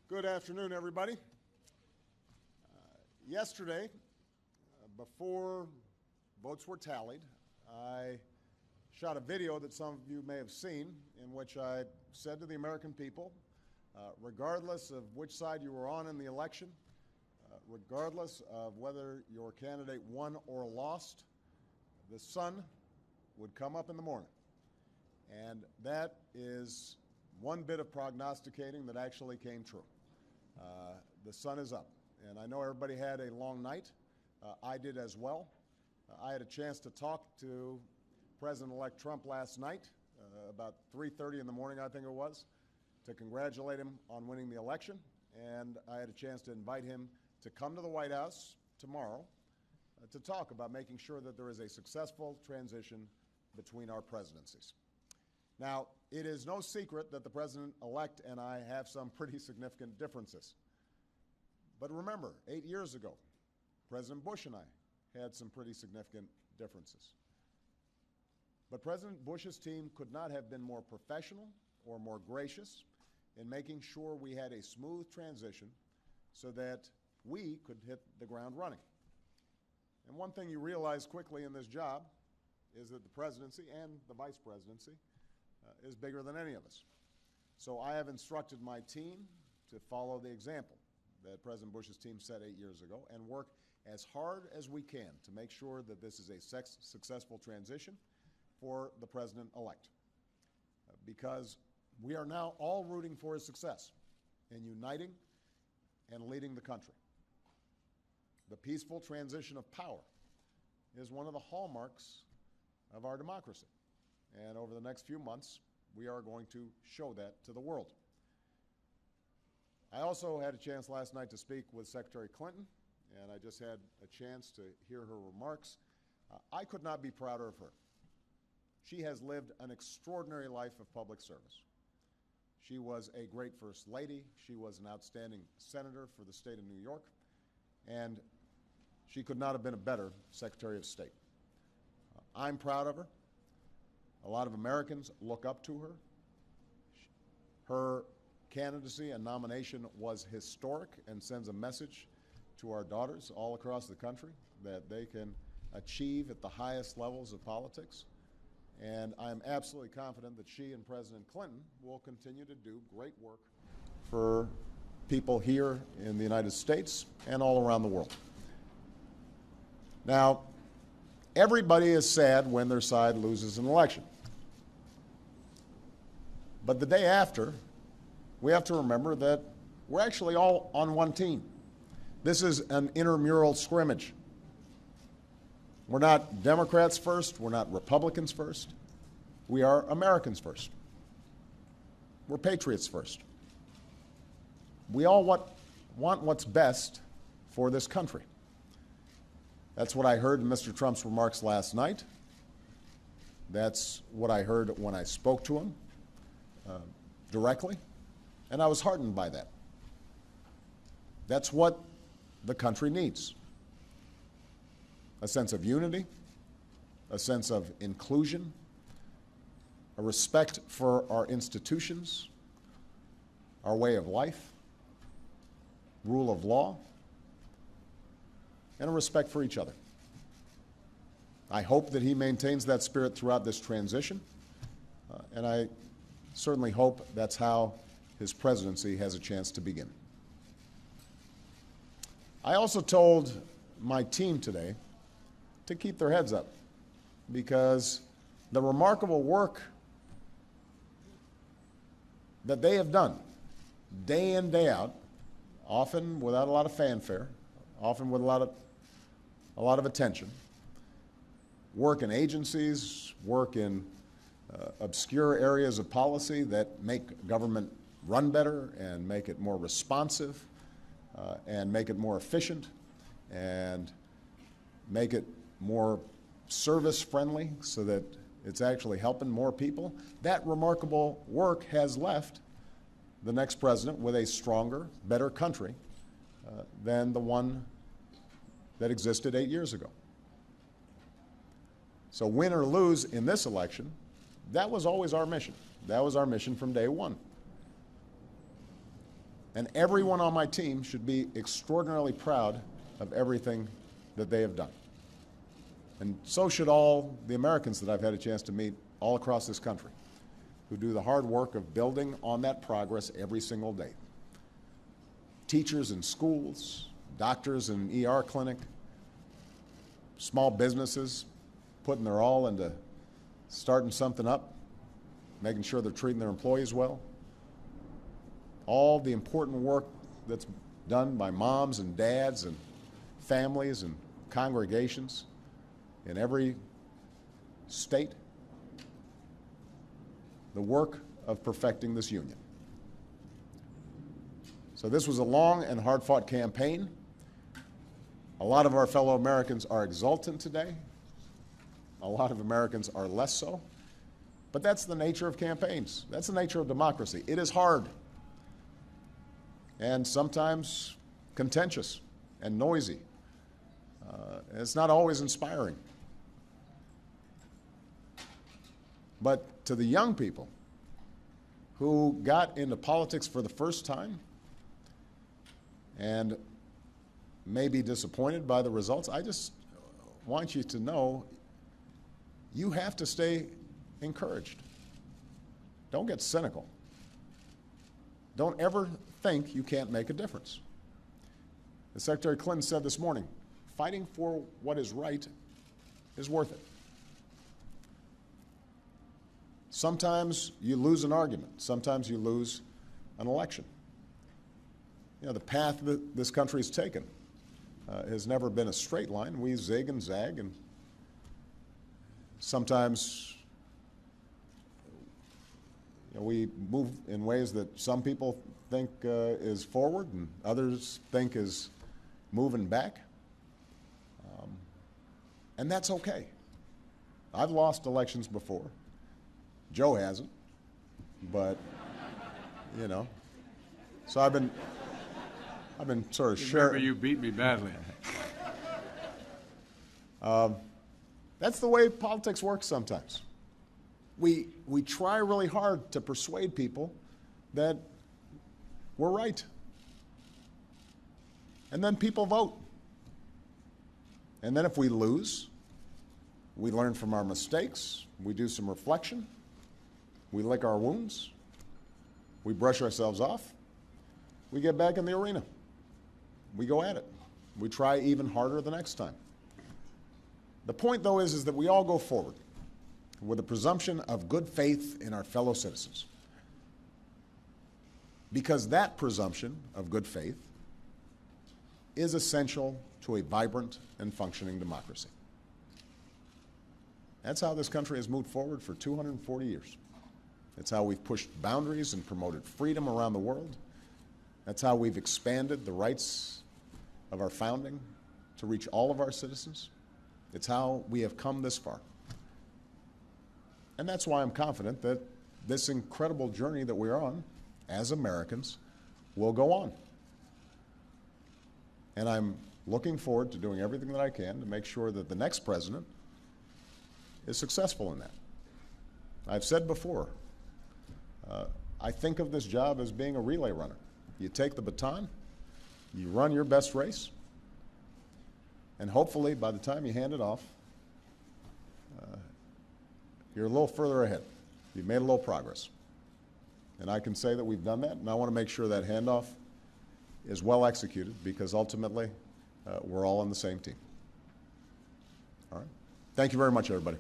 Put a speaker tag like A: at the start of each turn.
A: Good afternoon, everybody. Yesterday, before votes were tallied, I shot a video that some of you may have seen in which I said to the American people, regardless of which side you were on in the election, regardless of whether your candidate won or lost, the sun would come up in the morning. And that is one bit of prognosticating that actually came true. The sun is up, and I know everybody had a long night. I did as well. I had a chance to talk to President-elect Trump last night, about 3:30 in the morning, I think it was, to congratulate him on winning the election, and I had a chance to invite him to come to the White House tomorrow to talk about making sure that there is a successful transition between our presidencies. Now, it is no secret that the President-elect and I have some pretty significant differences. But remember, 8 years ago, President Bush and I had some pretty significant differences. But President Bush's team could not have been more professional or more gracious in making sure we had a smooth transition so that we could hit the ground running. And one thing you realize quickly in this job is that the presidency and the vice presidency is bigger than any of us. So I have instructed my team to follow the example that President Bush's team set 8 years ago and work as hard as we can to make sure that this is a successful transition for the President-elect. Because we are now all rooting for his success in uniting and leading the country. The peaceful transition of power is one of the hallmarks of our democracy. And over the next few months, we are going to show that to the world. I also had a chance last night to speak with Secretary Clinton, and I just had a chance to hear her remarks. I could not be prouder of her. She has lived an extraordinary life of public service. She was a great First Lady. She was an outstanding senator for the state of New York, and she could not have been a better Secretary of State. I'm proud of her. A lot of Americans look up to her. Her candidacy and nomination was historic and sends a message to our daughters all across the country that they can achieve at the highest levels of politics. And I'm absolutely confident that she and President Clinton will continue to do great work for people here in the United States and all around the world. Now, everybody is sad when their side loses an election. But the day after, we have to remember that we're actually all on one team. This is an intramural scrimmage. We're not Democrats first. We're not Republicans first. We are Americans first. We're patriots first. We all want what's best for this country. That's what I heard in Mr. Trump's remarks last night. That's what I heard when I spoke to him directly, and I was heartened by that. That's what the country needs. A sense of unity, a sense of inclusion, a respect for our institutions, our way of life, rule of law, and a respect for each other. I hope that he maintains that spirit throughout this transition, and I certainly hope that's how his presidency has a chance to begin. I also told my team today to keep their heads up, because the remarkable work that they have done day in, day out, often without a lot of fanfare, often with a lot of attention, work in agencies, work in obscure areas of policy that make government run better and make it more responsive and make it more efficient and make it more service-friendly so that it's actually helping more people. That remarkable work has left the next president with a stronger, better country than the one that existed 8 years ago. So win or lose in this election, that was always our mission. That was our mission from day one. And everyone on my team should be extraordinarily proud of everything that they have done. And so should all the Americans that I've had a chance to meet all across this country, who do the hard work of building on that progress every single day. Teachers in schools, doctors in an ER clinic, small businesses putting their all into starting something up, making sure they're treating their employees well. All the important work that's done by moms and dads and families and congregations in every state. The work of perfecting this union. So this was a long and hard-fought campaign. A lot of our fellow Americans are exultant today. A lot of Americans are less so. But that's the nature of campaigns. That's the nature of democracy. It is hard and sometimes contentious and noisy. It's not always inspiring. But to the young people who got into politics for the first time and may be disappointed by the results, I just want you to know you have to stay encouraged. Don't get cynical. Don't ever think you can't make a difference. As Secretary Clinton said this morning, fighting for what is right is worth it. Sometimes you lose an argument. Sometimes you lose an election. You know, the path that this country has taken has never been a straight line. We zig and zag, and sometimes we move in ways that some people think is forward and others think is moving back. And that's okay. I've lost elections before. Joe hasn't, but, you know. So I've been sort of sharing.
B: Remember, you beat me badly.
A: That's the way politics works sometimes. We try really hard to persuade people that we're right. And then people vote. And then if we lose, we learn from our mistakes, we do some reflection, we lick our wounds, we brush ourselves off, we get back in the arena. We go at it. We try even harder the next time. The point, though, is that we all go forward with a presumption of good faith in our fellow citizens. Because that presumption of good faith is essential to a vibrant and functioning democracy. That's how this country has moved forward for 240 years. It's how we've pushed boundaries and promoted freedom around the world. That's how we've expanded the rights of our founding to reach all of our citizens. It's how we have come this far. And that's why I'm confident that this incredible journey that we're on as Americans will go on. And I'm looking forward to doing everything that I can to make sure that the next president is successful in that. I've said before, I think of this job as being a relay runner. You take the baton, you run your best race, and hopefully by the time you hand it off, you're a little further ahead. You've made a little progress. And I can say that we've done that, and I want to make sure that handoff is well executed because ultimately we're all on the same team. All right? Thank you very much, everybody.